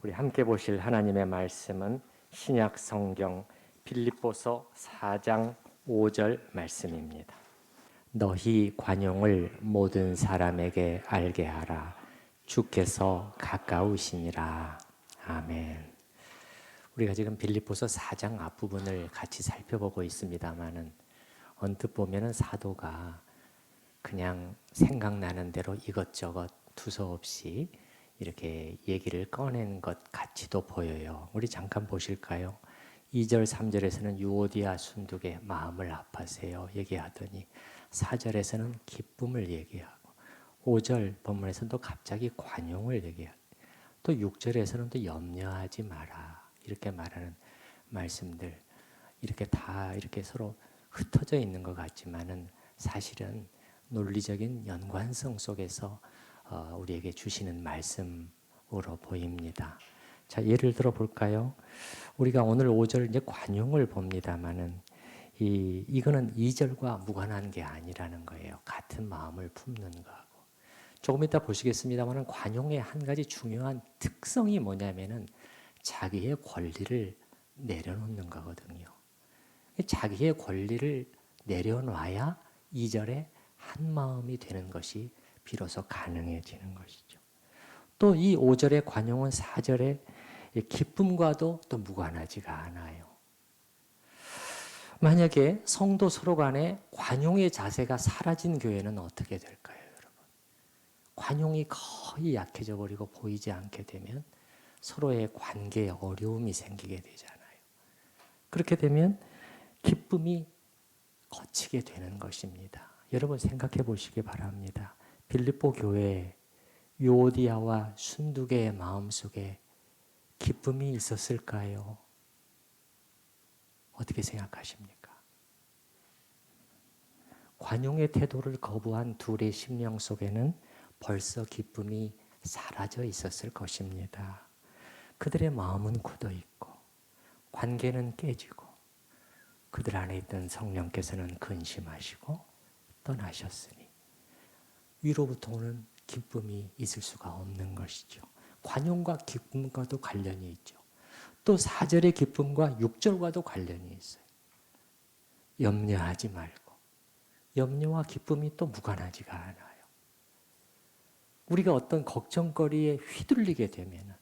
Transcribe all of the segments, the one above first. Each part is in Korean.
우리 함께 보실 하나님의 말씀은 신약 성경 빌립보서 4장 5절 말씀입니다. 너희 관용을 모든 사람에게 알게 하라. 주께서 가까우시니라. 아멘. 우리가 지금 빌립보서 4장 앞부분을 같이 살펴보고 있습니다만은 언뜻 보면은 사도가 그냥 생각나는 대로 이것저것 두서없이 이렇게 얘기를 꺼낸 것 같이도 보여요. 우리 잠깐 보실까요? 2절, 3절에서는 유오디아 순두에 마음을 아파하세요 얘기하더니 4절에서는 기쁨을 얘기하고 5절 본문에서는 또 갑자기 관용을 얘기하고 또 6절에서는 또 염려하지 마라 이렇게 말하는 말씀들 이렇게 다 이렇게 서로 흩어져 있는 것 같지만은 사실은 논리적인 연관성 속에서 우리에게 주시는 말씀으로 보입니다. 자, 예를 들어 볼까요? 우리가 오늘 5절 이제 관용을 봅니다만은 이거는 2절과 무관한 게 아니라는 거예요. 같은 마음을 품는 거하고. 조금 이따 보시겠습니다만은 관용의 한 가지 중요한 특성이 뭐냐면은 자기의 권리를 내려놓는 거거든요. 자기의 권리를 내려놔야 2절에 한 마음이 되는 것이 비로소 가능해지는 것이죠. 또 이 5절의 관용은 4절의 기쁨과도 또 무관하지가 않아요. 만약에 성도 서로 간에 관용의 자세가 사라진 교회는 어떻게 될까요, 여러분? 관용이 거의 약해져 버리고 보이지 않게 되면 서로의 관계에 어려움이 생기게 되잖아요. 그렇게 되면 기쁨이 거치게 되는 것입니다. 여러분 생각해 보시기 바랍니다. 빌립보 교회 유오디아와 순두계의 마음속에 기쁨이 있었을까요? 어떻게 생각하십니까? 관용의 태도를 거부한 둘의 심령 속에는 벌써 기쁨이 사라져 있었을 것입니다. 그들의 마음은 굳어 있고 관계는 깨지고 그들 안에 있던 성령께서는 근심하시고 떠나셨으니 위로부터 오는 기쁨이 있을 수가 없는 것이죠. 관용과 기쁨과도 관련이 있죠. 또 4절의 기쁨과 6절과도 관련이 있어요. 염려하지 말고 염려와 기쁨이 또 무관하지가 않아요. 우리가 어떤 걱정거리에 휘둘리게 되면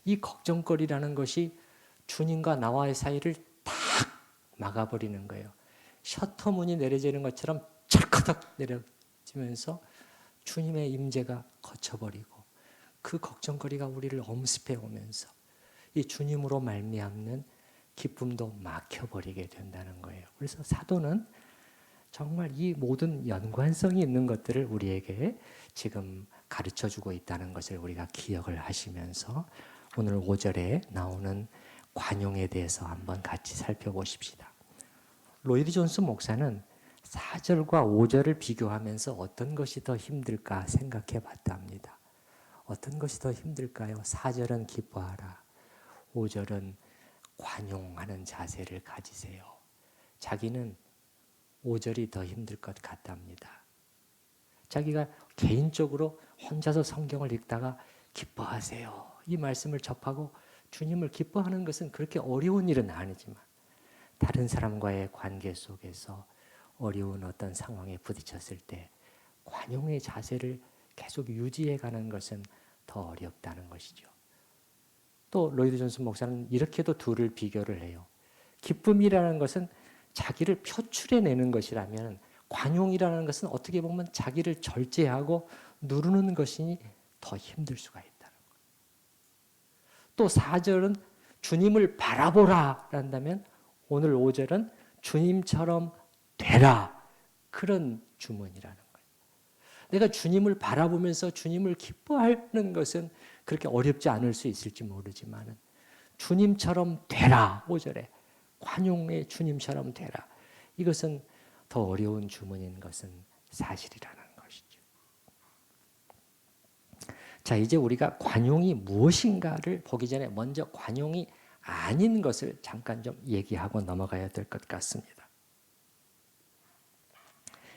이 걱정거리라는 것이 주님과 나와의 사이를 탁 막아버리는 거예요. 셔터 문이 내려지는 것처럼 철커덕 내려지면서 주님의 임재가 거쳐버리고 그 걱정거리가 우리를 엄습해 오면서 이 주님으로 말미암는 기쁨도 막혀버리게 된다는 거예요. 그래서 사도는 정말 이 모든 연관성이 있는 것들을 우리에게 지금 가르쳐주고 있다는 것을 우리가 기억을 하시면서 오늘 5절에 나오는 관용에 대해서 한번 같이 살펴보십시다. 로이드 존스 목사는 4절과 5절을 비교하면서 어떤 것이 더 힘들까 생각해 봤답니다. 어떤 것이 더 힘들까요? 4절은 기뻐하라. 5절은 관용하는 자세를 가지세요. 자기는 5절이 더 힘들 것 같답니다. 자기가 개인적으로 혼자서 성경을 읽다가 기뻐하세요. 이 말씀을 접하고 주님을 기뻐하는 것은 그렇게 어려운 일은 아니지만 다른 사람과의 관계 속에서 어려운 어떤 상황에 부딪혔을 때 관용의 자세를 계속 유지해가는 것은 더 어렵다는 것이죠. 또 로이드 존스 목사는 이렇게도 둘을 비교를 해요. 기쁨이라는 것은 자기를 표출해내는 것이라면 관용이라는 것은 어떻게 보면 자기를 절제하고 누르는 것이니 더 힘들 수가 있다는 거예요. 또 4절은 주님을 바라보라 한다면 오늘 5절은 주님처럼 되라 그런 주문이라는 거예요. 내가 주님을 바라보면서 주님을 기뻐하는 것은 그렇게 어렵지 않을 수 있을지 모르지만 주님처럼 되라 5절에 관용의 주님처럼 되라 이것은 더 어려운 주문인 것은 사실이라는 것이죠. 자, 이제 우리가 관용이 무엇인가를 보기 전에 먼저 관용이 아닌 것을 잠깐 좀 얘기하고 넘어가야 될 것 같습니다.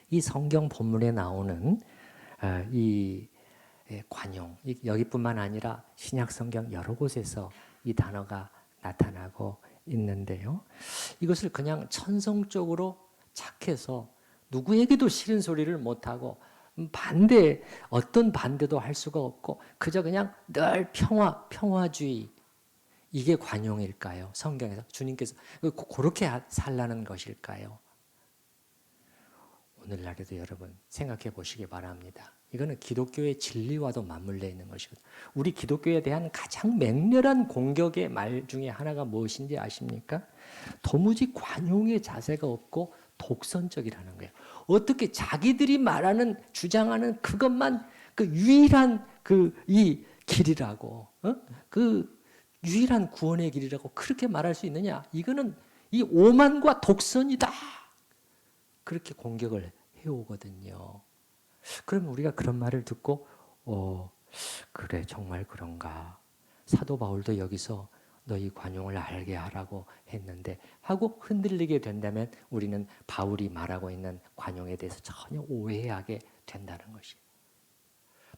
이 성경 본문에 나오는 이 관용, 여기뿐만 아니라 신약 성경 여러 곳에서 이 단어가 나타나고 있는데요. 이것을 그냥 천성적으로 착해서 누구에게도 싫은 소리를 못하고 어떤 반대도 할 수가 없고 그저 그냥 늘 평화주의, 이게 관용일까요? 성경에서 주님께서 그렇게 살라는 것일까요? 오늘날에도 여러분 생각해 보시기 바랍니다. 이거는 기독교의 진리와도 맞물려 있는 것이거든요. 우리 기독교에 대한 가장 맹렬한 공격의 말 중에 하나가 무엇인지 아십니까? 도무지 관용의 자세가 없고 독선적이라는 거예요. 어떻게 자기들이 말하는, 주장하는 그것만 그 유일한 이 길이라고, 그 유일한 구원의 길이라고 그렇게 말할 수 있느냐? 이거는 이 오만과 독선이다. 그렇게 공격을 해오거든요. 그러면 우리가 그런 말을 듣고 그래 정말 그런가. 사도 바울도 여기서 너희 관용을 알게 하라고 했는데 하고 흔들리게 된다면 우리는 바울이 말하고 있는 관용에 대해서 전혀 오해하게 된다는 것이에요.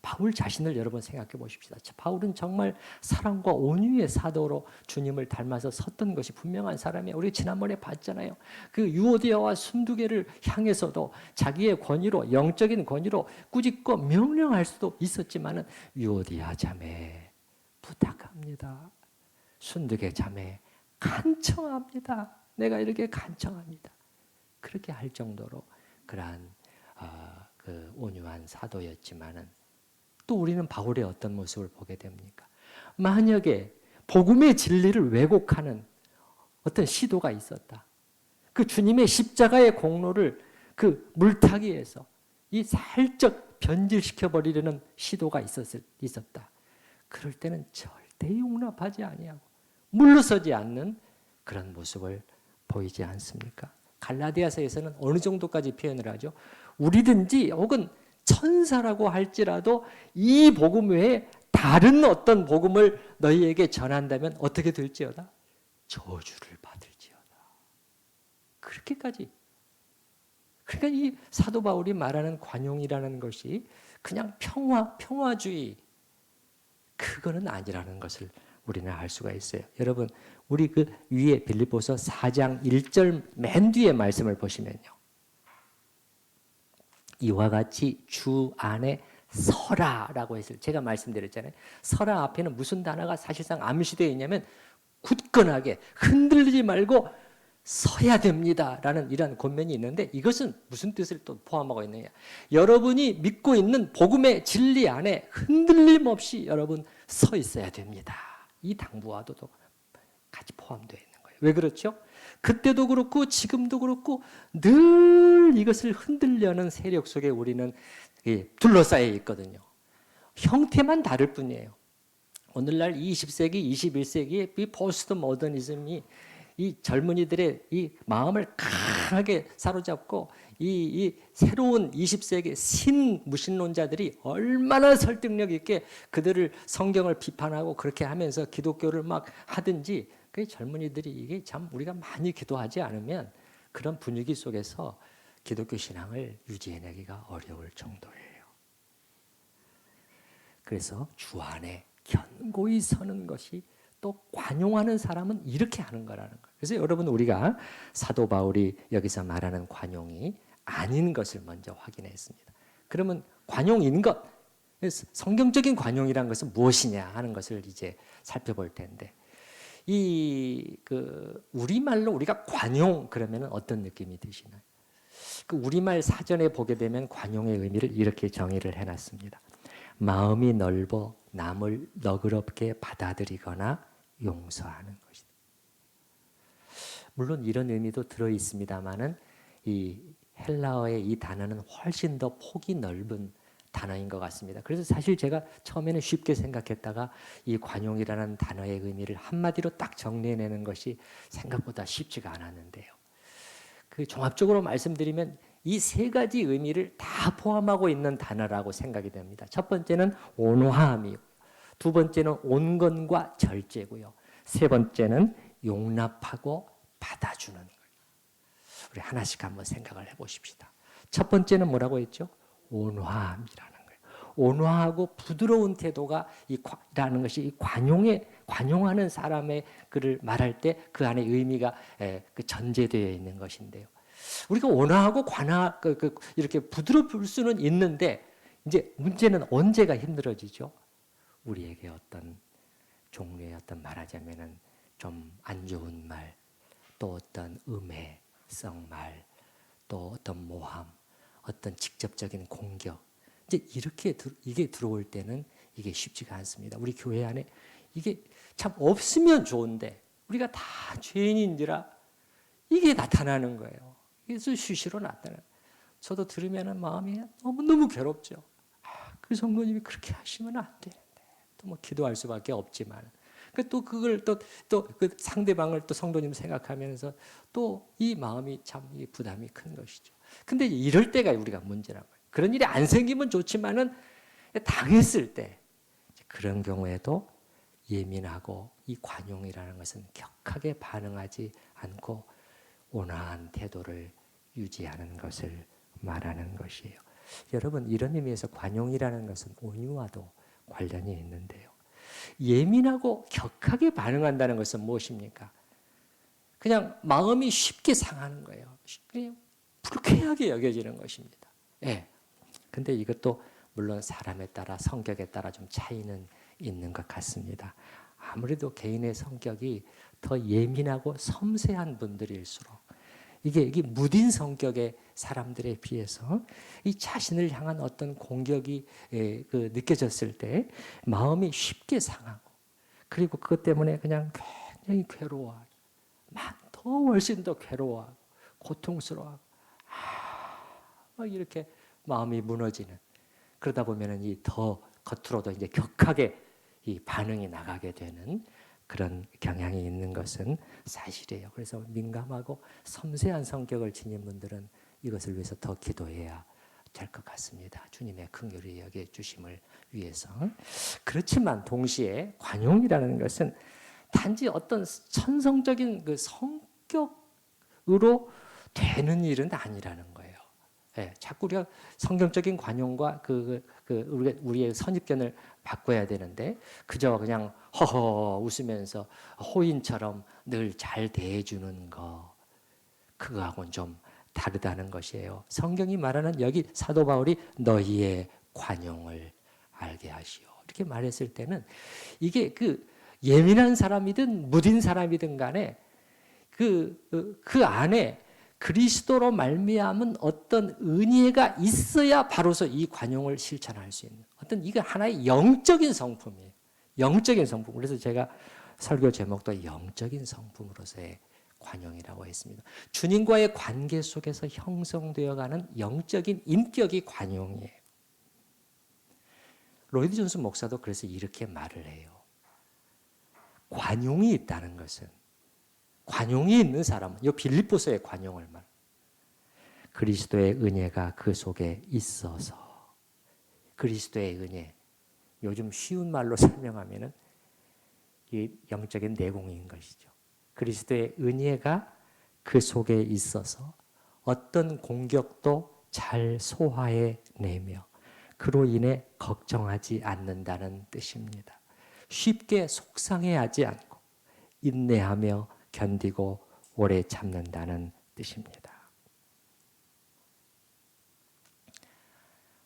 바울 자신을 여러분 생각해 보십시다. 바울은 정말 사랑과 온유의 사도로 주님을 닮아서 섰던 것이 분명한 사람이에요. 우리 지난번에 봤잖아요. 그 유오디아와 순두개를 향해서도 자기의 권위로, 영적인 권위로 꾸짖고 명령할 수도 있었지만은 유오디아 자매 부탁합니다. 순두개 자매 간청합니다. 내가 이렇게 간청합니다. 그렇게 할 정도로 그러한 그 온유한 사도였지만은 또 우리는 바울의 어떤 모습을 보게 됩니까? 만약에 복음의 진리를 왜곡하는 어떤 시도가 있었다. 그 주님의 십자가의 공로를 그 물타기에서 이 살짝 변질시켜 버리려는 시도가 있었다. 그럴 때는 절대 용납하지 아니하고 물러서지 않는 그런 모습을 보이지 않습니까? 갈라디아서에서는 어느 정도까지 표현을 하죠? 우리든지 혹은 천사라고 할지라도 이 복음 외에 다른 어떤 복음을 너희에게 전한다면 어떻게 될지어다? 저주를 받을지어다. 그렇게까지. 그러니까 이 사도 바울이 말하는 관용이라는 것이 그냥 평화주의, 그거는 아니라는 것을 우리는 알 수가 있어요. 여러분, 우리 그 위에 빌립보서 4장 1절 맨 뒤에 말씀을 보시면요. 이와 같이 주 안에 서라라고 했어요. 제가 말씀드렸잖아요. 서라 앞에는 무슨 단어가 사실상 암시되어 있냐면 굳건하게 흔들리지 말고 서야 됩니다라는 이런 권면이 있는데 이것은 무슨 뜻을 또 포함하고 있느냐. 여러분이 믿고 있는 복음의 진리 안에 흔들림 없이 여러분 서 있어야 됩니다. 이 당부와도 같이 포함되어 있는 거예요. 왜 그렇죠? 그때도 그렇고 지금도 그렇고 늘 이것을 흔들려는 세력 속에 우리는 둘러싸여 있거든요. 형태만 다를 뿐이에요. 오늘날 20세기, 21세기의 이 포스트 모더니즘이 이 젊은이들의 이 마음을 강하게 사로잡고 이 새로운 20세기 신무신론자들이 얼마나 설득력 있게 그들을 성경을 비판하고 그렇게 하면서 기독교를 막 하든지 그 젊은이들이 이게 참 우리가 많이 기도하지 않으면 그런 분위기 속에서 기독교 신앙을 유지해내기가 어려울 정도예요. 그래서 주 안에 견고히 서는 것이 또 관용하는 사람은 이렇게 하는 거라는 거예요. 그래서 여러분 우리가 사도 바울이 여기서 말하는 관용이 아닌 것을 먼저 확인했습니다. 그러면 관용인 것, 성경적인 관용이란 것은 무엇이냐 하는 것을 이제 살펴볼 텐데 우리말로 우리가 관용 그러면 어떤 느낌이 드시나요? 그 우리말 사전에 보게 되면 관용의 의미를 이렇게 정의를 해놨습니다. 마음이 넓어 남을 너그럽게 받아들이거나 용서하는 것이다. 물론 이런 의미도 들어 있습니다만은 이 헬라어의 이 단어는 훨씬 더 폭이 넓은 단어인 것 같습니다. 그래서 사실 제가 처음에는 쉽게 생각했다가 이 관용이라는 단어의 의미를 한마디로 딱 정리해내는 것이 생각보다 쉽지가 않았는데요. 그 종합적으로 말씀드리면 이 세 가지 의미를 다 포함하고 있는 단어라고 생각이 됩니다. 첫 번째는 온화함이고요. 두 번째는 온건과 절제고요. 세 번째는 용납하고 받아주는 거예요. 우리 하나씩 한번 생각을 해보십시다. 첫 번째는 뭐라고 했죠? 온화함이라는 거예요. 온화하고 부드러운 태도가 라는 것이 이 관용하는 사람의 글을 말할 때 그 안에 의미가 그 전제되어 있는 것인데요. 우리가 온화하고 이렇게 부드러울 수는 있는데 이제 문제는 언제가 힘들어지죠? 우리에게 어떤 종류의 어떤 말하자면은 좀 안 좋은 말, 또 어떤 음해성 말, 또 어떤 모함, 어떤 직접적인 공격. 이제 이게 들어올 때는 이게 쉽지가 않습니다. 우리 교회 안에 이게 참 없으면 좋은데 우리가 다 죄인인지라 이게 나타나는 거예요. 그래서 수시로 나타나요. 저도 들으면 마음이 너무 괴롭죠. 그 성도님이 그렇게 하시면 안 되는데 또 뭐 기도할 수밖에 없지만 또 그걸 또 그 상대방을 또 성도님 생각하면서 또 이 마음이 참 부담이 큰 것이죠. 근데 이럴 때가 우리가 문제란 말이에요. 그런 일이 안 생기면 좋지만은 당했을 때 그런 경우에도 예민하고 이 관용이라는 것은 격하게 반응하지 않고 온화한 태도를 유지하는 것을 말하는 것이에요. 여러분, 이런 의미에서 관용이라는 것은 온유와도 관련이 있는데요. 예민하고 격하게 반응한다는 것은 무엇입니까? 그냥 마음이 쉽게 상하는 거예요. 그냥 불쾌하게 여겨지는 것입니다. 예. 근데 이것도 물론 사람에 따라 성격에 따라 좀 차이는 있는 것 같습니다. 아무래도 개인의 성격이 더 예민하고 섬세한 분들일수록 이게 무딘 성격의 사람들에 비해서 이 자신을 향한 어떤 공격이 느껴졌을 때 마음이 쉽게 상하고 그리고 그것 때문에 그냥 굉장히 괴로워하고 더 훨씬 더 괴로워하고 고통스러워하고 이렇게 마음이 무너지는 그러다 보면은 이 더 겉으로도 이제 격하게 이 반응이 나가게 되는 그런 경향이 있는 것은 사실이에요. 그래서 민감하고 섬세한 성격을 지닌 분들은 이것을 위해서 더 기도해야 될 것 같습니다. 주님의 긍휼히 여겨 주심을 위해서. 그렇지만 동시에 관용이라는 것은 단지 어떤 천성적인 그 성격으로 되는 일은 아니라는 거예요. 예, 자꾸 우리가 성경적인 관용과 우리의 선입견을 바꿔야 되는데 그저 그냥 허허 웃으면서 호인처럼 늘 잘 대해주는 거 그거하고는 좀 다르다는 것이에요. 성경이 말하는 여기 사도 바울이 너희의 관용을 알게 하시오 이렇게 말했을 때는 이게 그 예민한 사람이든 무딘 사람이든 간에 그 안에 그리스도로 말미암은 어떤 은혜가 있어야 바로서 이 관용을 실천할 수 있는 어떤 이거 하나의 영적인 성품이에요. 영적인 성품. 그래서 제가 설교 제목도 영적인 성품으로서의 관용이라고 했습니다. 주님과의 관계 속에서 형성되어가는 영적인 인격이 관용이에요. 로이드 존스 목사도 그래서 이렇게 말을 해요. 관용이 있다는 것은 관용이 있는 사람은 이 빌립보서의 관용을 말. 그리스도의 은혜가 그 속에 있어서 그리스도의 은혜 요즘 쉬운 말로 설명하면은 이 영적인 내공인 것이죠. 그리스도의 은혜가 그 속에 있어서 어떤 공격도 잘 소화해 내며 그로 인해 걱정하지 않는다는 뜻입니다. 쉽게 속상해하지 않고 인내하며 견디고 오래 참는다는 뜻입니다.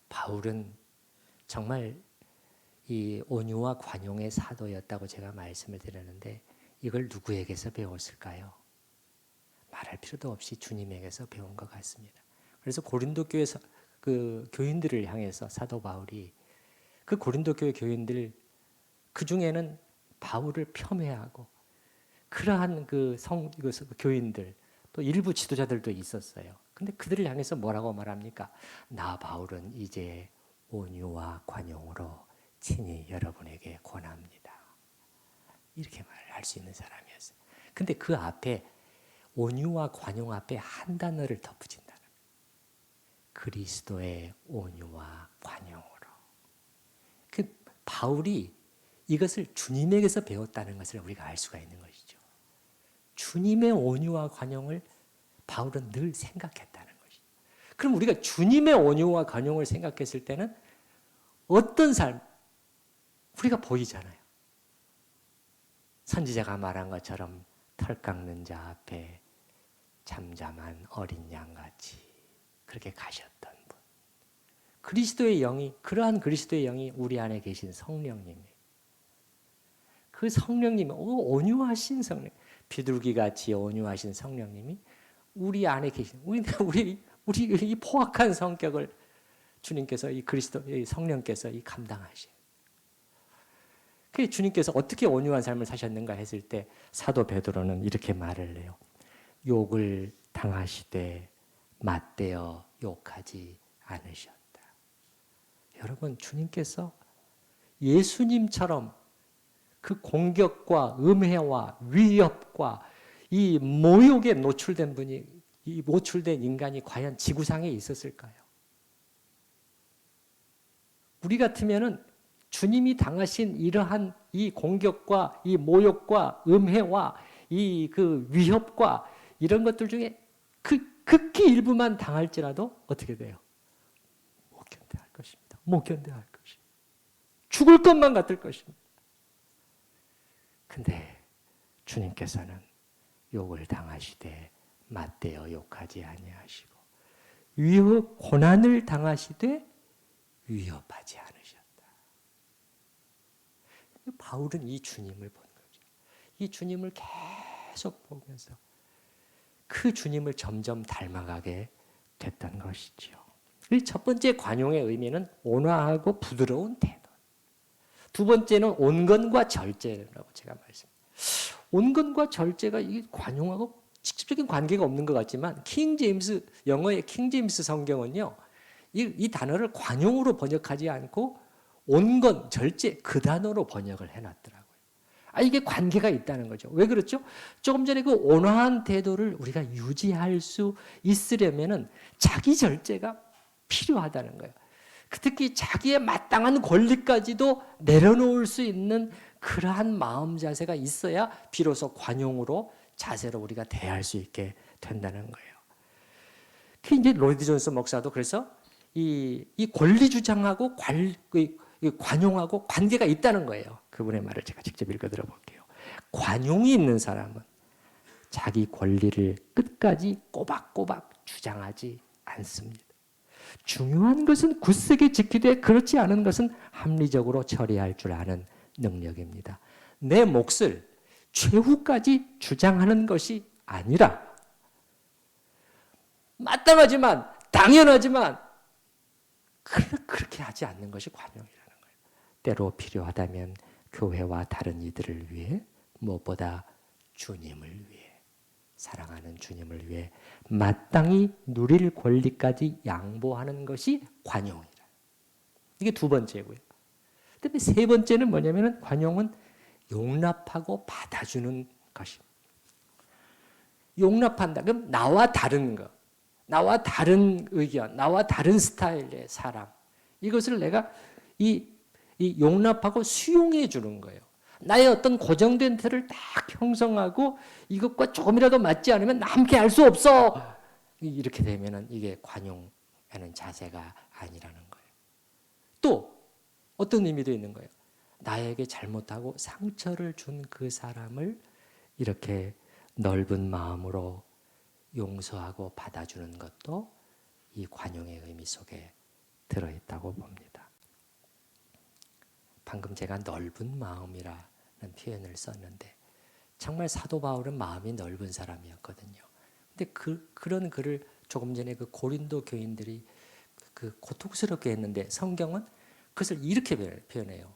바울은 정말 이 온유와 관용의 사도였다고 제가 말씀을 드렸는데 이걸 누구에게서 배웠을까요? 말할 필요도 없이 주님에게서 배운 것 같습니다. 그래서 고린도 교회에서 그 교인들을 향해서 사도 바울이 그 고린도 교회 교인들 그 중에는 바울을 폄훼하고 그러한 그 교인들 또 일부 지도자들도 있었어요. 근데 그들을 향해서 뭐라고 말합니까? 나 바울은 이제 온유와 관용으로 친히 여러분에게 권합니다. 이렇게 말할 수 있는 사람이었어요. 근데 그 앞에 온유와 관용 앞에 한 단어를 덧붙인다. 그리스도의 온유와 관용으로. 그 바울이 이것을 주님에게서 배웠다는 것을 우리가 알 수가 있는 것이죠. 주님의 온유와 관용을 바울은 늘 생각했다는 것이죠. 그럼 우리가 주님의 온유와 관용을 생각했을 때는 어떤 삶, 우리가 보이잖아요. 선지자가 말한 것처럼 털 깎는 자 앞에 잠잠한 어린 양같이 그렇게 가셨던 분. 그리스도의 영이, 그러한 그리스도의 영이 우리 안에 계신 성령님이, 그 성령님이 온유하신 성령, 비둘기같이 온유하신 성령님이 우리 안에 계신, 우리 이 포악한 성격을 주님께서, 이 그리스도, 이 성령께서 이 감당하셔요. 그 주님께서 어떻게 온유한 삶을 사셨는가 했을 때 사도 베드로는 이렇게 말을 해요. 욕을 당하시되 맞대어 욕하지 않으셨다. 여러분, 주님께서 예수님처럼 그 공격과 음해와 위협과 이 모욕에 노출된 분이, 이 노출된 인간이 과연 지구상에 있었을까요? 우리 같으면은 주님이 당하신 이러한 이 공격과 이 모욕과 음해와 이 그 위협과 이런 것들 중에 극히 일부만 당할지라도 어떻게 돼요? 못 견뎌할 것입니다. 못 견뎌할 것입니다. 죽을 것만 같을 것입니다. 근데 주님께서는 욕을 당하시되 맞대어 욕하지 아니하시고 위협 고난을 당하시되 위협하지 않으셨다. 바울은 이 주님을 본 거죠. 이 주님을 계속 보면서 그 주님을 점점 닮아가게 됐던 것이지요. 첫 번째 관용의 의미는 온화하고 부드러운 태도. 두 번째는 온건과 절제라고 제가 말씀드렸습니다. 온건과 절제가 이 관용하고 직접적인 관계가 없는 것 같지만 영어의 킹 제임스 성경은요, 이 단어를 관용으로 번역하지 않고 온건, 절제 그 단어로 번역을 해놨더라고요. 이게 관계가 있다는 거죠. 왜 그렇죠? 조금 전에 그 온화한 태도를 우리가 유지할 수 있으려면은 자기 절제가 필요하다는 거예요. 특히 자기의 마땅한 권리까지도 내려놓을 수 있는 그러한 마음 자세가 있어야 비로소 관용으로 자세로 우리가 대할 수 있게 된다는 거예요. 이제 로이드 존스 목사도 그래서 이 권리 주장하고 관용하고 관계가 있다는 거예요. 그분의 말을 제가 직접 읽어 들어볼게요. 관용이 있는 사람은 자기 권리를 끝까지 꼬박꼬박 주장하지 않습니다. 중요한 것은 굳세게 지키되 그렇지 않은 것은 합리적으로 처리할 줄 아는 능력입니다. 내 몫을 최후까지 주장하는 것이 아니라 마땅하지만 당연하지만 그렇게 하지 않는 것이 관용이라는 거예요. 때로 필요하다면 교회와 다른 이들을 위해 무엇보다 주님을 위해 사랑하는 주님을 위해 마땅히 누릴 권리까지 양보하는 것이 관용이라. 이게 두 번째고요. 그다음에 세 번째는 뭐냐면은 관용은 용납하고 받아주는 것입니다. 용납한다. 그럼 나와 다른 거, 나와 다른 의견, 나와 다른 스타일의 사람, 이것을 내가 이 용납하고 수용해 주는 거예요. 나의 어떤 고정된 틀을 딱 형성하고 이것과 조금이라도 맞지 않으면 나 함께 할 수 없어. 이렇게 되면은 이게 관용하는 자세가 아니라는 거예요. 또 어떤 의미도 있는 거예요. 나에게 잘못하고 상처를 준 그 사람을 이렇게 넓은 마음으로 용서하고 받아주는 것도 이 관용의 의미 속에 들어있다고 봅니다. 방금 제가 넓은 마음이라는 표현을 썼는데 정말 사도 바울은 마음이 넓은 사람이었거든요. 근데 그런 글을 조금 전에 그 고린도 교인들이 그 고통스럽게 했는데 성경은 그것을 이렇게 표현해요.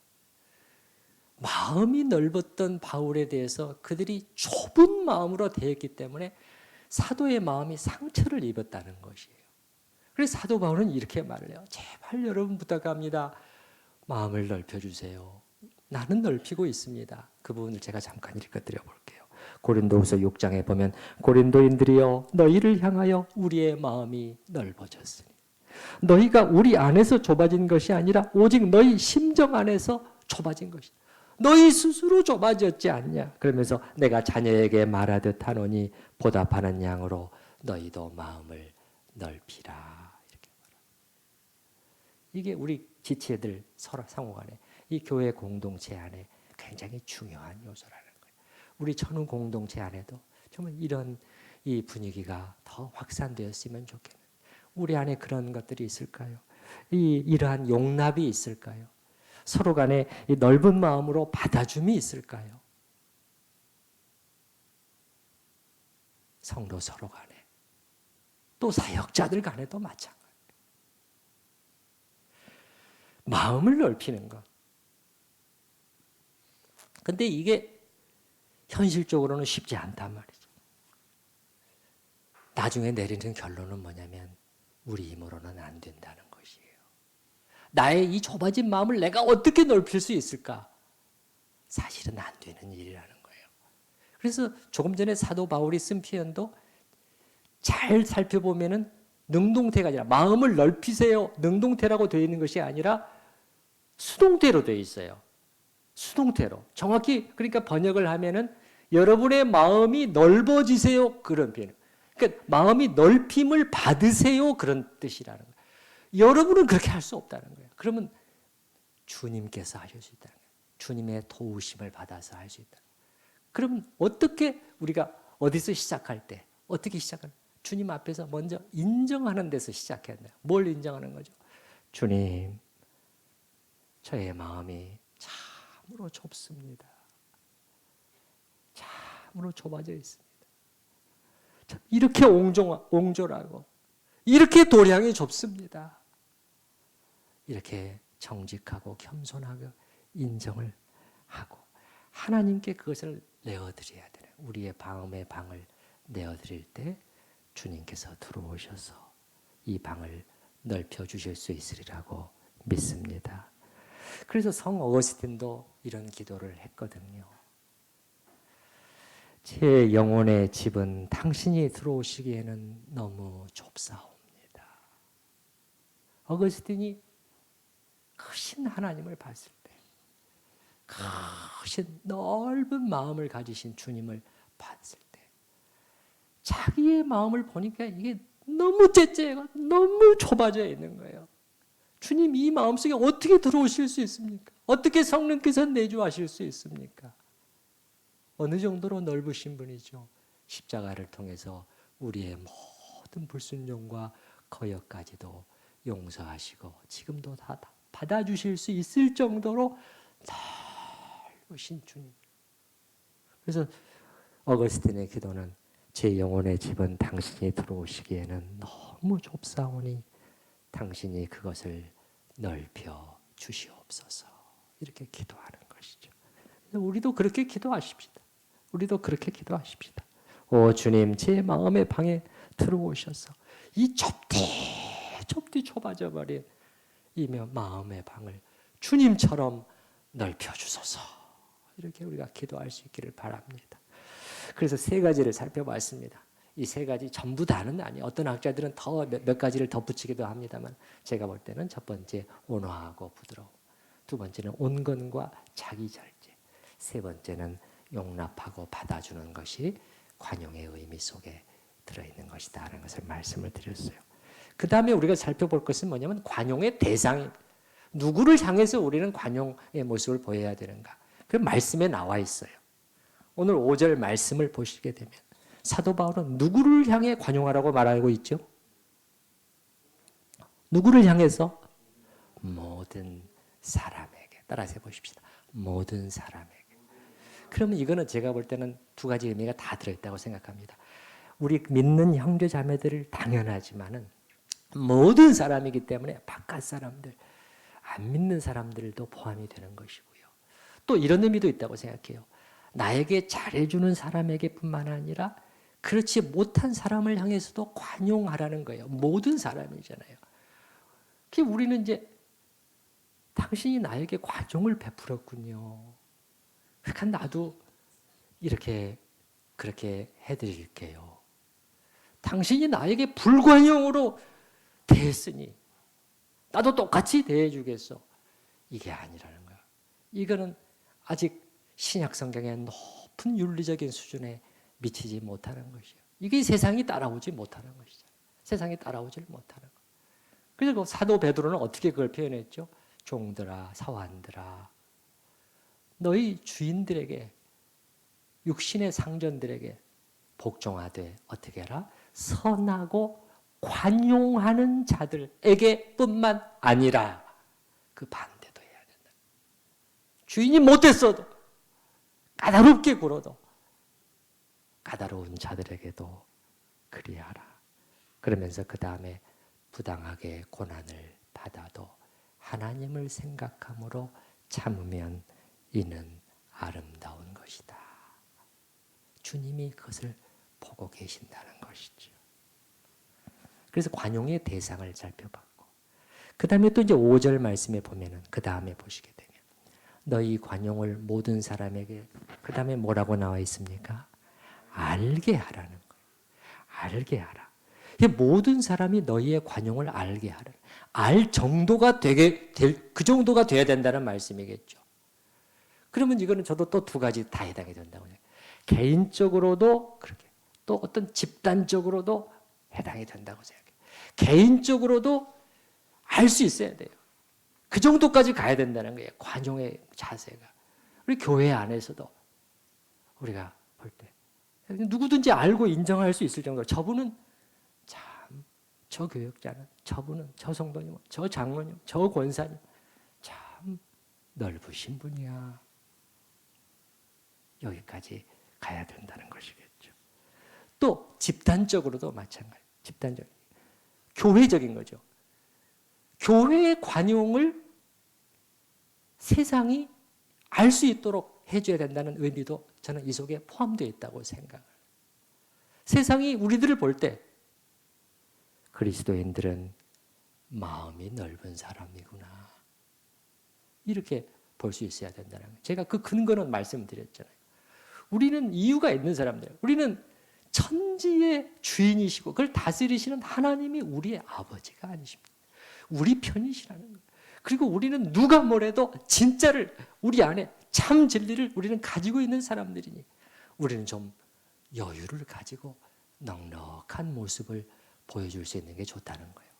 마음이 넓었던 바울에 대해서 그들이 좁은 마음으로 대했기 때문에 사도의 마음이 상처를 입었다는 것이에요. 그래서 사도 바울은 이렇게 말을 해요. 제발 여러분 부탁합니다. 마음을 넓혀주세요. 나는 넓히고 있습니다. 그 부분을 제가 잠깐 읽어드려 볼게요. 고린도후서 6장에 보면 고린도인들이여 너희를 향하여 우리의 마음이 넓어졌으니 너희가 우리 안에서 좁아진 것이 아니라 오직 너희 심정 안에서 좁아진 것이다. 너희 스스로 좁아졌지 않냐. 그러면서 내가 자녀에게 말하듯 하노니 보답하는 양으로 너희도 마음을 넓히라. 이렇게 말합니다. 이게 우리 지체들 서로 상호간에 이 교회 공동체 안에 굉장히 중요한 요소라는 거예요. 우리 천운 공동체 안에도 정말 이런 이 분위기가 더 확산되었으면 좋겠는. 우리 안에 그런 것들이 있을까요? 이러한 용납이 있을까요? 서로 간에 이 넓은 마음으로 받아줌이 있을까요? 성도 서로 간에 또 사역자들 간에도 마찬가지. 마음을 넓히는 것. 근데 이게 현실적으로는 쉽지 않단 말이죠. 나중에 내리는 결론은 뭐냐면 우리 힘으로는 안 된다는 것이에요. 나의 이 좁아진 마음을 내가 어떻게 넓힐 수 있을까? 사실은 안 되는 일이라는 거예요. 그래서 조금 전에 사도 바울이 쓴 표현도 잘 살펴보면은 능동태가 아니라 마음을 넓히세요. 능동태라고 되어 있는 것이 아니라 수동태로 되어 있어요. 수동태로. 정확히 그러니까 번역을 하면은 여러분의 마음이 넓어지세요. 그런 표현. 그러니까 마음이 넓힘을 받으세요. 그런 뜻이라는 거예요. 여러분은 그렇게 할 수 없다는 거예요. 그러면 주님께서 하실 수 있다는 거예요. 주님의 도우심을 받아서 할 수 있다. 그럼 어떻게 우리가 어디서 시작할 때 어떻게 시작하는? 주님 앞에서 먼저 인정하는 데서 시작해야 돼요. 뭘 인정하는 거죠? 주님, 저의 마음이 참으로 좁습니다. 참으로 좁아져 있습니다. 이렇게 옹졸하고 이렇게 도량이 좁습니다. 이렇게 정직하고 겸손하고 인정을 하고 하나님께 그것을 내어드려야 되는 우리의 마음의 방을 내어드릴 때 주님께서 들어오셔서 이 방을 넓혀주실 수 있으리라고 믿습니다. 그래서 성 어거스틴도 이런 기도를 했거든요. 제 영혼의 집은 당신이 들어오시기에는 너무 좁사옵니다. 어거스틴이 크신 하나님을 봤을 때, 크신 넓은 마음을 가지신 주님을 봤을 때 자기의 마음을 보니까 이게 너무 째째가 너무 좁아져 있는 거예요. 주님 이 마음속에 어떻게 들어오실 수 있습니까? 어떻게 성령께서 내주하실 수 있습니까? 어느 정도로 넓으신 분이죠. 십자가를 통해서 우리의 모든 불순종과 거역까지도 용서하시고 지금도 다 받아주실 수 있을 정도로 넓으신 주님. 그래서 어거스틴의 기도는 제 영혼의 집은 당신이 들어오시기에는 너무 좁사오니 당신이 그것을 넓혀 주시옵소서. 이렇게 기도하는 것이죠. 우리도 그렇게 기도하십시다. 우리도 그렇게 기도하십시다. 오 주님, 제 마음의 방에 들어오셔서 이 좁디 좁아져 버린 이 마음의 방을 주님처럼 넓혀 주소서. 이렇게 우리가 기도할 수 있기를 바랍니다. 그래서 세 가지를 살펴봤습니다. 이 세 가지 전부 다는 아니에요. 어떤 학자들은 더 몇 가지를 덧붙이기도 합니다만 제가 볼 때는 첫 번째 온화하고 부드러움, 두 번째는 온건과 자기절제, 세 번째는 용납하고 받아주는 것이 관용의 의미 속에 들어있는 것이다 하는 것을 말씀을 드렸어요. 그 다음에 우리가 살펴볼 것은 뭐냐면 관용의 대상, 누구를 향해서 우리는 관용의 모습을 보여야 되는가. 그 말씀에 나와 있어요. 오늘 5절 말씀을 보시게 되면 사도 바울은 누구를 향해 관용하라고 말하고 있죠? 누구를 향해서? 모든 사람에게. 따라서 해보십시다. 모든 사람에게. 그러면 이거는 제가 볼 때는 두 가지 의미가 다 들어있다고 생각합니다. 우리 믿는 형제 자매들을 당연하지만은 모든 사람이기 때문에 바깥 사람들, 안 믿는 사람들도 포함이 되는 것이고요. 또 이런 의미도 있다고 생각해요. 나에게 잘해주는 사람에게 뿐만 아니라 그렇지 못한 사람을 향해서도 관용하라는 거예요. 모든 사람이잖아요. 우리는 이제 당신이 나에게 관용을 베풀었군요. 그러니까 나도 이렇게 그렇게 해드릴게요. 당신이 나에게 불관용으로 대했으니 나도 똑같이 대해주겠어. 이게 아니라는 거야. 이거는 아직 신약 성경의 높은 윤리적인 수준에 미치지 못하는 것이에요. 이게 세상이 따라오지 못하는 것이죠. 세상이 따라오지 못하는 것. 그래서 사도 베드로는 어떻게 그걸 표현했죠? 종들아 사환들아 너희 주인들에게 육신의 상전들에게 복종하되 어떻게 해라? 선하고 관용하는 자들에게 뿐만 아니라 그 반대도 해야 된다. 주인이 못했어도 까다롭게 굴어도 까다로운 자들에게도 그리하라. 그러면서 그 다음에 부당하게 고난을 받아도 하나님을 생각함으로 참으면 이는 아름다운 것이다. 주님이 그것을 보고 계신다는 것이죠. 그래서 관용의 대상을 살펴봤고 그 다음에 또 이제 5절 말씀에 보면은 그 다음에 보시게 되면 너희 관용을 모든 사람에게 그 다음에 뭐라고 나와 있습니까? 알게 하라는 거예요. 알게 하라. 모든 사람이 너희의 관용을 알게 하라. 알 정도가 그 정도가 돼야 된다는 말씀이겠죠. 그러면 이거는 저도 또 두 가지 다 해당이 된다고 해요. 개인적으로도 그렇게 또 어떤 집단적으로도 해당이 된다고 생각해요. 개인적으로도 알 수 있어야 돼요. 그 정도까지 가야 된다는 거예요. 관용의 자세가. 우리 교회 안에서도 우리가 볼 때 누구든지 알고 인정할 수 있을 정도로 저분은 참 저 교역자는 저분은 저 성도님 저 장로님 저 권사님 참 넓으신 분이야. 여기까지 가야 된다는 것이겠죠. 또 집단적으로도 마찬가지. 집단적인 교회적인 거죠. 교회의 관용을 세상이 알 수 있도록 해줘야 된다는 의미도 저는 이 속에 포함되어 있다고 생각을. 세상이 우리들을 볼 때 그리스도인들은 마음이 넓은 사람이구나. 이렇게 볼 수 있어야 된다는 거예요. 제가 그 근거는 말씀드렸잖아요. 우리는 이유가 있는 사람들. 우리는 천지의 주인이시고 그걸 다스리시는 하나님이 우리의 아버지가 아니십니다. 우리 편이시라는 거예요. 그리고 우리는 누가 뭐래도 진짜를 우리 안에 참 진리를 우리는 가지고 있는 사람들이니 우리는 좀 여유를 가지고 넉넉한 모습을 보여줄 수 있는 게 좋다는 거예요.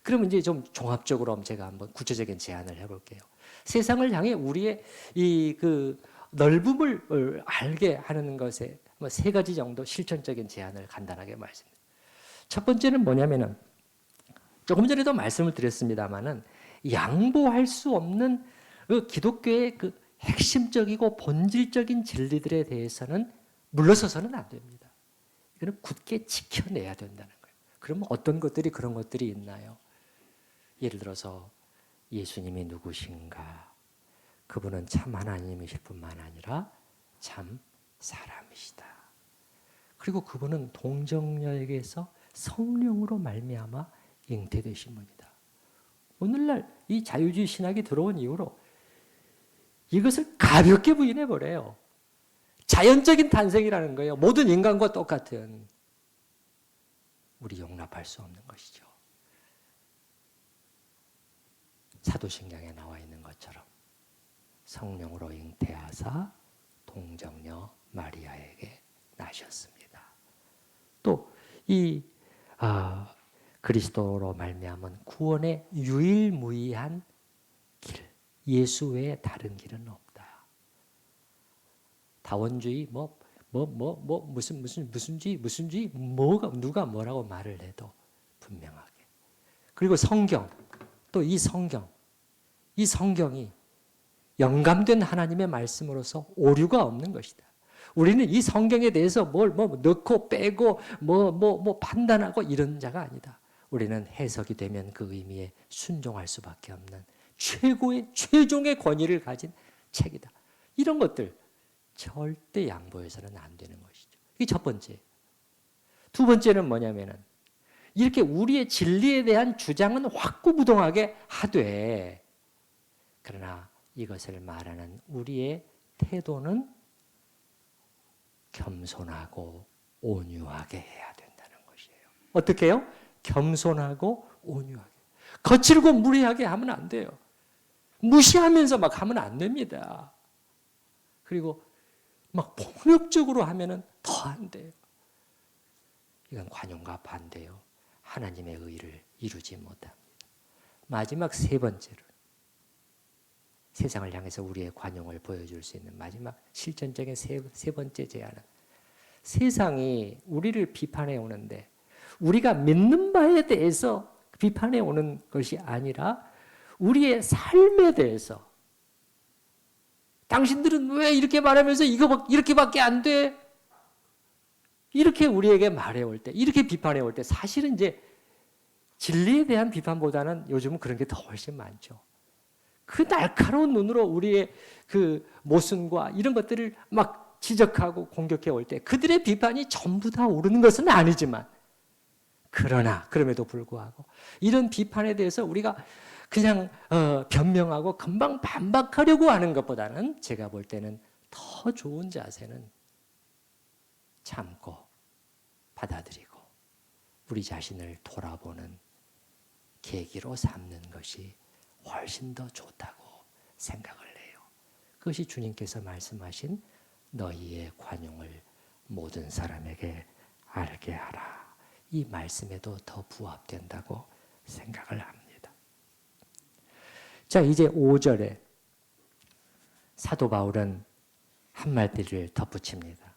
그러면 이제 좀 종합적으로 제가 한번 구체적인 제안을 해볼게요. 세상을 향해 우리의 이 그 넓음을 알게 하는 것에 세 가지 정도 실천적인 제안을 간단하게 말씀드립니다. 첫 번째는 뭐냐면은 조금 전에도 말씀을 드렸습니다만은 양보할 수 없는 그 기독교의 그 핵심적이고 본질적인 진리들에 대해서는 물러서서는 안 됩니다. 이거는 굳게 지켜내야 된다는 거예요. 그러면 어떤 것들이 그런 것들이 있나요? 예를 들어서 예수님이 누구신가? 그분은 참 하나님이실 뿐만 아니라 참 사람이시다. 그리고 그분은 동정녀에게서 성령으로 말미암아 잉태되신 분이다. 오늘날 이 자유주의 신학이 들어온 이후로 이것을 가볍게 부인해버려요. 자연적인 탄생이라는 거예요. 모든 인간과 똑같은. 우리 용납할 수 없는 것이죠. 사도신경에 나와 있는 것처럼 성령으로 잉태하사 동정녀 마리아에게 나셨습니다. 또 이 그리스도로 말미암은 구원의 유일무이한 길, 예수 외에 다른 길은 없다. 다원주의 무슨주의 뭐가 누가 뭐라고 말을 해도 분명하게. 그리고 성경, 또 이 성경이 영감된 하나님의 말씀으로서 오류가 없는 것이다. 우리는 이 성경에 대해서 뭘 넣고 빼고 판단하고 이런 자가 아니다. 우리는 해석이 되면 그 의미에 순종할 수밖에 없는 최종의 권위를 가진 책이다. 이런 것들 절대 양보해서는 안 되는 것이죠. 이게 첫 번째. 두 번째는 뭐냐면은 이렇게 우리의 진리에 대한 주장은 확고부동하게 하되 그러나 이것을 말하는 우리의 태도는 겸손하고 온유하게 해야 된다는 것이에요. 어떻게 해요? 겸손하고 온유하게. 거칠고 무례하게 하면 안 돼요. 무시하면서 막 하면 안 됩니다. 그리고 막 폭력적으로 하면은 더 안 돼요. 이건 관용과 반대요. 하나님의 의를 이루지 못합니다. 마지막 세 번째로 세상을 향해서 우리의 관용을 보여줄 수 있는 마지막 실전적인 세 번째 제안은 세상이 우리를 비판해 오는데 우리가 믿는 바에 대해서 비판해 오는 것이 아니라 우리의 삶에 대해서 당신들은 왜 이렇게 말하면서 이렇게밖에 안 돼? 이렇게 우리에게 말해 올 때, 이렇게 비판해 올 때 사실은 이제 진리에 대한 비판보다는 요즘은 그런 게 더 훨씬 많죠. 그 날카로운 눈으로 우리의 그 모순과 이런 것들을 막 지적하고 공격해 올 때 그들의 비판이 전부 다 옳은 것은 아니지만 그러나 그럼에도 불구하고 이런 비판에 대해서 우리가 그냥 변명하고 금방 반박하려고 하는 것보다는 제가 볼 때는 더 좋은 자세는 참고 받아들이고 우리 자신을 돌아보는 계기로 삼는 것이 훨씬 더 좋다고 생각을 해요. 그것이 주님께서 말씀하신 너희의 관용을 모든 사람에게 알게 하라. 이 말씀에도 더 부합된다고 생각을 합니다. 자, 이제 5절에 사도 바울은 한마디를 덧붙입니다.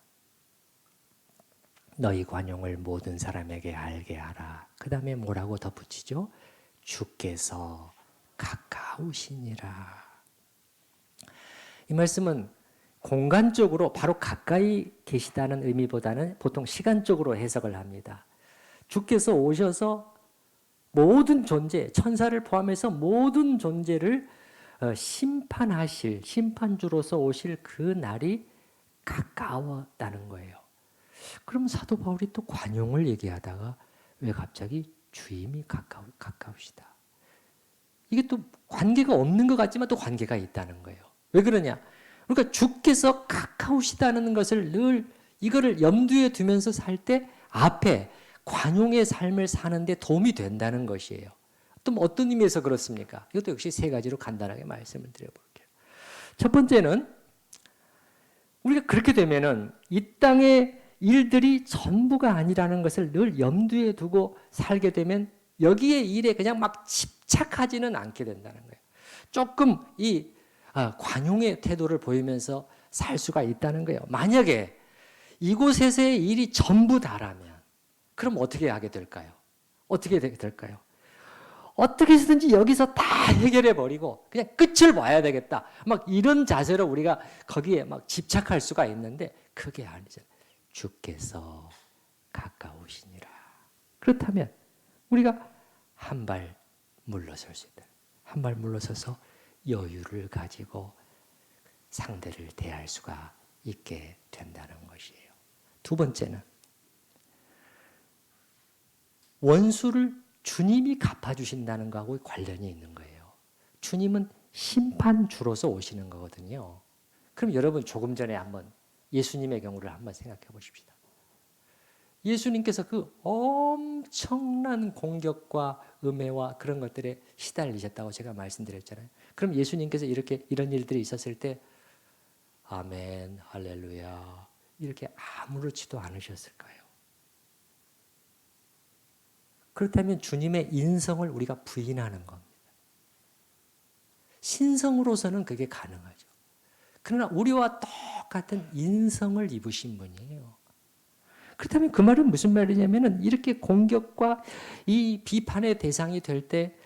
너희 관용을 모든 사람에게 알게 하라. 그 다음에 뭐라고 덧붙이죠? 주께서 가까우시니라. 이 말씀은 공간적으로 바로 가까이 계시다는 의미보다는 보통 시간적으로 해석을 합니다. 주께서 오셔서 모든 존재, 천사를 포함해서 모든 존재를 심판하실, 심판주로서 오실 그 날이 가까웠다는 거예요. 그럼 사도 바울이 또 관용을 얘기하다가 왜 갑자기 주임이 가까우시다. 이게 또 관계가 없는 것 같지만 또 관계가 있다는 거예요. 왜 그러냐? 그러니까 주께서 가까우시다는 것을 늘 이거를 염두에 두면서 살 때 앞에 관용의 삶을 사는데 도움이 된다는 것이에요. 또 어떤 의미에서 그렇습니까? 이것도 역시 세 가지로 간단하게 말씀을 드려볼게요. 첫 번째는 우리가 그렇게 되면은 이 땅의 일들이 전부가 아니라는 것을 늘 염두에 두고 살게 되면 여기에 일에 그냥 막 집착하지는 않게 된다는 거예요. 조금 이 관용의 태도를 보이면서 살 수가 있다는 거예요. 만약에 이곳에서의 일이 전부 다라면 그럼 어떻게 하게 될까요? 어떻게 될까요? 어떻게 해서든지 여기서 다 해결해 버리고 그냥 끝을 봐야 되겠다. 막 이런 자세로 우리가 거기에 막 집착할 수가 있는데 그게 아니잖아요. 주께서 가까우시니라. 그렇다면 우리가 한 발 물러설 수 있다. 한 발 물러서서 여유를 가지고 상대를 대할 수가 있게 된다는 것이에요. 두 번째는 원수를 주님이 갚아주신다는 거하고 관련이 있는 거예요. 주님은 심판주로서 오시는 거거든요. 그럼 여러분 조금 전에 한번 예수님의 경우를 한번 생각해 보십시다. 예수님께서 그 엄청난 공격과 음해와 그런 것들에 시달리셨다고 제가 말씀드렸잖아요. 그럼 예수님께서 이런 일들이 있었을 때 아멘, 할렐루야 이렇게 아무렇지도 않으셨을까요? 그렇다면 주님의 인성을 우리가 부인하는 겁니다. 신성으로서는 그게 가능하죠. 그러나 우리와 똑같은 인성을 입으신 분이에요. 그렇다면 그 말은 무슨 말이냐면은 이렇게 공격과 이 비판의 대상이 될 때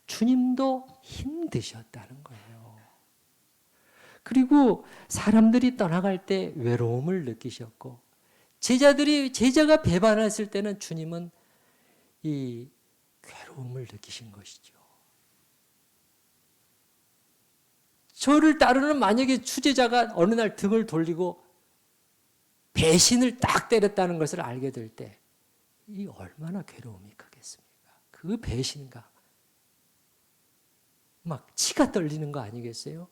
주님도 힘드셨다는 거예요. 그리고 사람들이 떠나갈 때 외로움을 느끼셨고 제자가 배반했을 때는 주님은 이 괴로움을 느끼신 것이죠. 저를 따르는 만약에 추제자가 어느 날 등을 돌리고 배신을 딱 때렸다는 것을 알게 될 때 이 얼마나 괴로움이 크겠습니까? 그 배신감. 막 치가 떨리는 거 아니겠어요?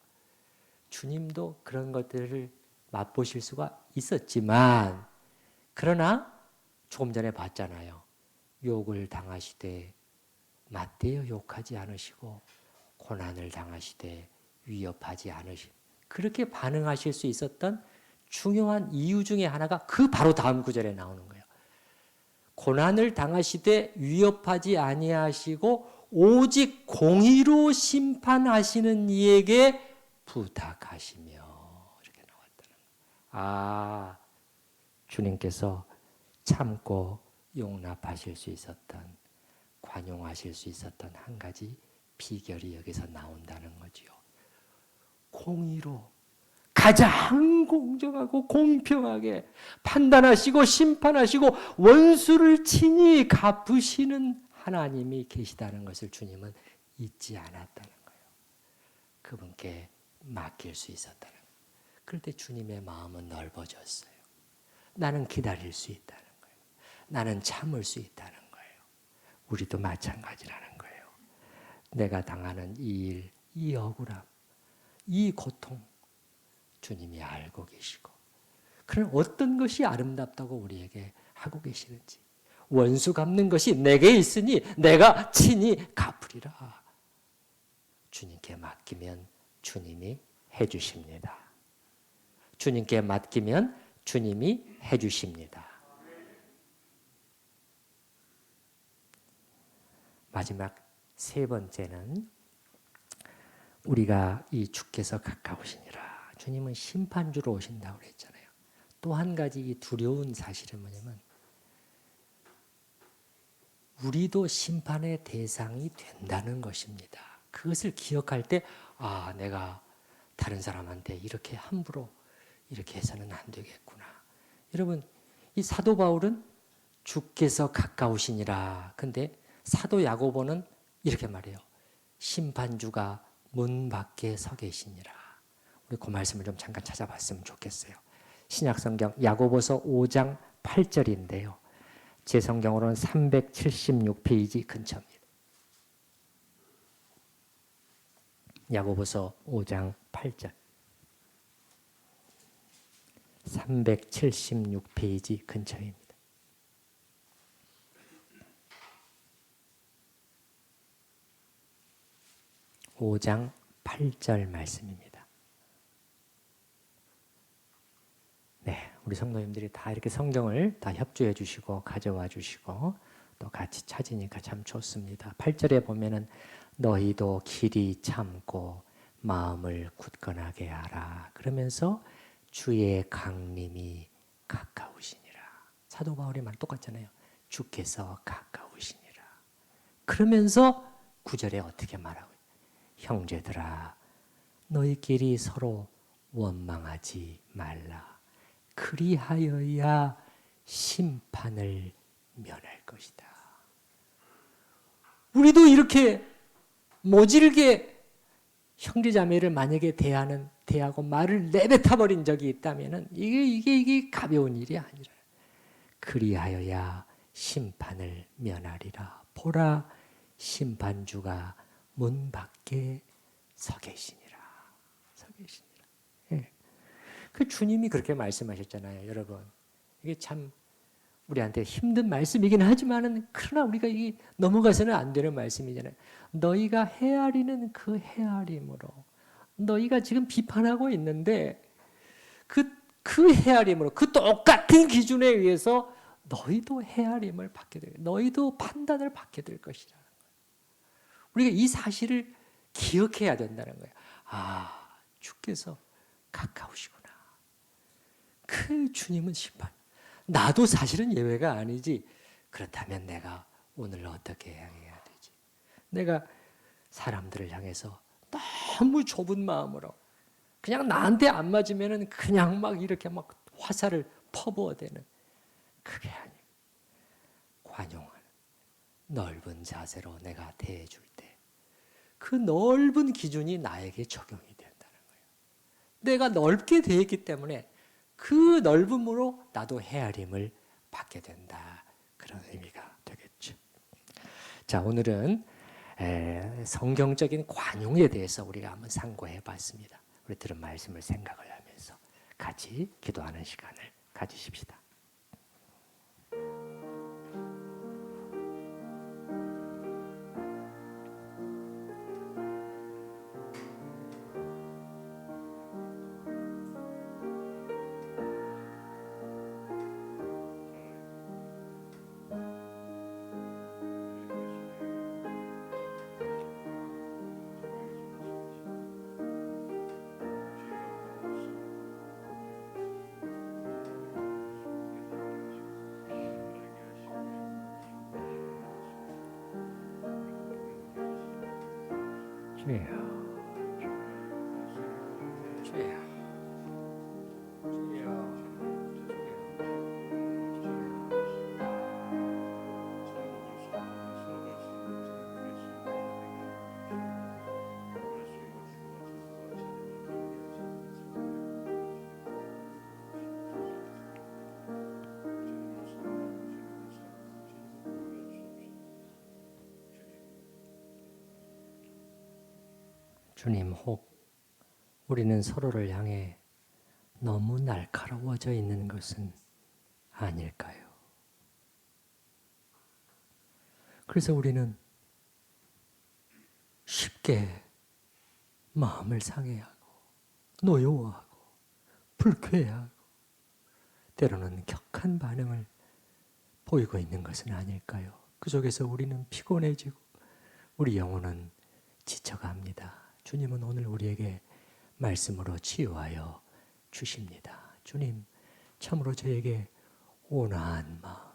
주님도 그런 것들을 맛보실 수가 있었지만 그러나 조금 전에 봤잖아요. 욕을 당하시되 맞대어 욕하지 않으시고 고난을 당하시되 위협하지 않으시고 그렇게 반응하실 수 있었던 중요한 이유 중에 하나가 그 바로 다음 구절에 나오는 거예요. 고난을 당하시되 위협하지 아니하시고 오직 공의로 심판하시는 이에게 부탁하시며 이렇게 나왔다는 거예요. 주님께서 참고 용납하실 수 있었던, 관용하실 수 있었던 한 가지 비결이 여기서 나온다는 거지요. 공의로 가장 공정하고 공평하게 판단하시고 심판하시고 원수를 친히 갚으시는 하나님이 계시다는 것을 주님은 잊지 않았다는 거예요. 그분께 맡길 수 있었다는 거예요. 그럴 때 주님의 마음은 넓어졌어요. 나는 기다릴 수 있다는 거예요. 나는 참을 수 있다는 거예요. 우리도 마찬가지라는 거예요. 내가 당하는 이 일, 이 억울함, 이 고통, 주님이 알고 계시고, 그런 어떤 것이 아름답다고 우리에게 하고 계시는지, 원수 갚는 것이 내게 있으니 내가 친히 갚으리라. 주님께 맡기면 주님이 해주십니다. 주님께 맡기면 주님이 해주십니다. 마지막 세 번째는 우리가 이 주께서 가까우시니라. 주님은 심판주로 오신다고 그랬잖아요. 또 한 가지 이 두려운 사실은 뭐냐면 우리도 심판의 대상이 된다는 것입니다. 그것을 기억할 때 내가 다른 사람한테 이렇게 함부로 이렇게 해서는 안 되겠구나. 여러분, 이 사도 바울은 주께서 가까우시니라. 근데 사도 야고보는 이렇게 말해요. 심판주가 문 밖에 서 계시니라. 우리 그 말씀을 좀 잠깐 찾아봤으면 좋겠어요. 신약성경 야고보서 5장 8절인데요. 제 성경으로는 376페이지 근처입니다. 야고보서 5장 8절. 376페이지 근처입니다. 오 장 8절 말씀입니다. 네, 우리 성도님들이 다 이렇게 성경을 다 협조해 주시고 가져와 주시고 또 같이 찾으니까 참 좋습니다. 8절에 보면은 너희도 길이 참고 마음을 굳건하게 하라. 그러면서 주의 강림이 가까우시니라. 사도 바울의 말 똑같잖아요. 주께서 가까우시니라. 그러면서 9절에 어떻게 말하고 있어요? 형제들아 너희끼리 서로 원망하지 말라. 그리하여야 심판을 면할 것이다. 우리도 이렇게 모질게 형제자매를 만약에 대하고 말을 내뱉어 버린 적이 있다면 이게 가벼운 일이 아니라 그리하여야 심판을 면하리라. 보라 심판주가 문 밖에 서 계시니라. 서 계시니라. 예. 그 주님이 그렇게 말씀하셨잖아요, 여러분. 이게 참 우리한테 힘든 말씀이긴 하지만은 그러나 우리가 이게 넘어가서는 안 되는 말씀이잖아요. 너희가 헤아리는 그 헤아림으로 너희가 지금 비판하고 있는데 그 헤아림으로 그 똑같은 기준에 의해서 너희도 헤아림을 받게 될, 너희도 판단을 받게 될 것이라는 거예요. 우리가 이 사실을 기억해야 된다는 거예요. 주께서 가까우시구나. 그 주님은 심판. 나도 사실은 예외가 아니지. 그렇다면 내가 오늘 어떻게 해야 되지? 내가 사람들을 향해서 너무 좁은 마음으로 그냥 나한테 안 맞으면은 그냥 막 이렇게 막 화살을 퍼부어대는 그게 아니고 관용하는 넓은 자세로 내가 대해줄 때 그 넓은 기준이 나에게 적용이 된다는 거예요. 내가 넓게 대했기 때문에 그 넓음으로 나도 헤아림을 받게 된다. 그런 의미가 되겠죠. 자, 오늘은 성경적인 관용에 대해서 우리가 한번 상고해 봤습니다. 우리 들은 말씀을 생각을 하면서 같이 기도하는 시간을 가지십시다. 주여, 주여. 주님, 혹 우리는 서로를 향해 너무 날카로워져 있는 것은 아닐까요? 그래서 우리는 쉽게 마음을 상해하고 노여워하고 불쾌해하고 때로는 격한 반응을 보이고 있는 것은 아닐까요? 그 속에서 우리는 피곤해지고 우리 영혼은 지쳐갑니다. 주님은 오늘 우리에게 말씀으로 치유하여 주십니다. 주님, 참으로 저에게 온화한 마음,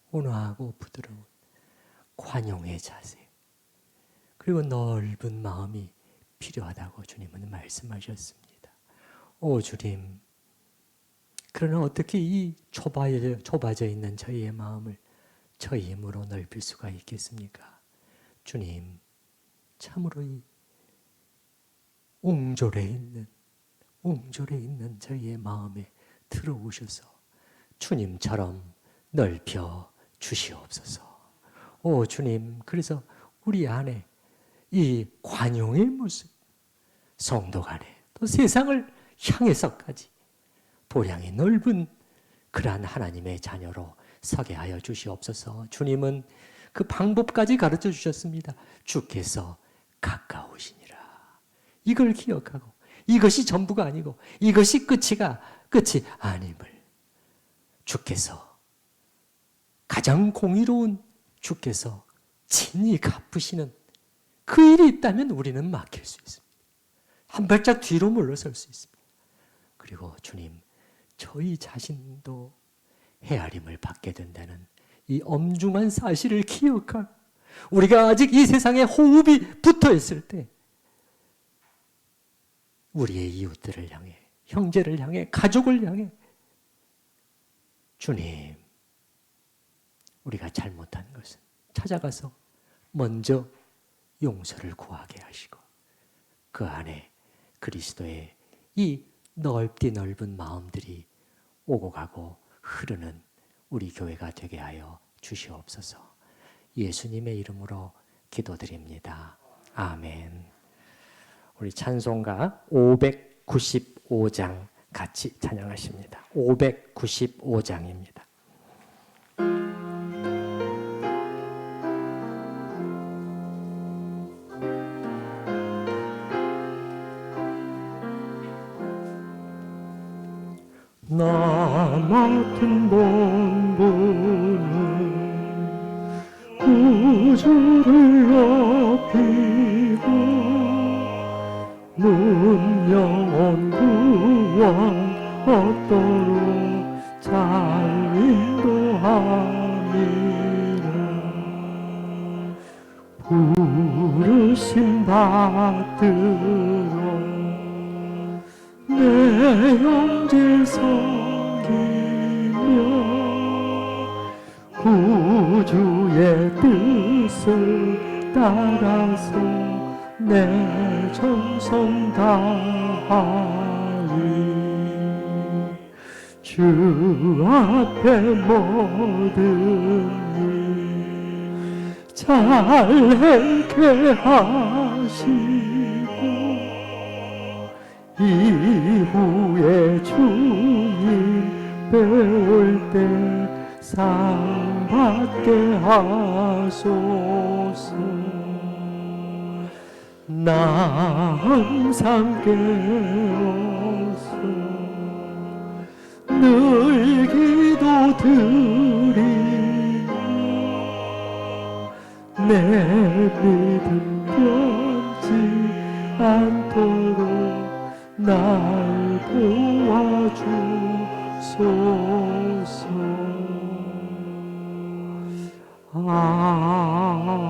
온화하고 부드러운 관용의 자세, 그리고 넓은 마음이 필요하다고 주님은 말씀하셨습니다. 오 주님, 그러나 어떻게 이 좁아져 있는 저희의 마음을 저희 힘으로 넓힐 수가 있겠습니까? 주님, 참으로 이 옹졸해 있는 저희의 마음에 들어오셔서 주님처럼 넓혀 주시옵소서. 오 주님, 그래서 우리 안에 이 관용의 모습, 성도 간에 또 세상을 향해서까지 보량이 넓은 그러한 하나님의 자녀로 서게 하여 주시옵소서. 주님은 그 방법까지 가르쳐 주셨습니다. 주께서 가까우시니라. 이걸 기억하고 이것이 전부가 아니고 이것이 끝이 아님을 주께서 가장 공의로운 주께서 친히 갚으시는 그 일이 있다면 우리는 맡길 수 있습니다. 한 발짝 뒤로 물러설 수 있습니다. 그리고 주님, 저희 자신도 헤아림을 받게 된다는 이 엄중한 사실을 기억하고 우리가 아직 이 세상에 호흡이 붙어 있을 때 우리의 이웃들을 향해, 형제를 향해, 가족을 향해 주님, 우리가 잘못한 것은 찾아가서 먼저 용서를 구하게 하시고 그 안에 그리스도의 이 넓은 마음들이 오고 가고 흐르는 우리 교회가 되게 하여 주시옵소서. 예수님의 이름으로 기도드립니다. 아멘. 우리 찬송가 595장 같이 찬양하십니다. 595장입니다. 나 맡은 본분은 구주를 높이고 문명원 구원하도록 잘 인도함이라. 부르심 받들어 내 영질 섬기며 구주의 뜻을 따라서 내 정성 다하리. 주 앞에 모든 일 잘 행케 하시고 이후에 주님 배울 때 상 받게 하소서. 나 항상 깨어서 늘 기도 드리며 내 믿음 변치 않도록 날 도와주소서. 아멘.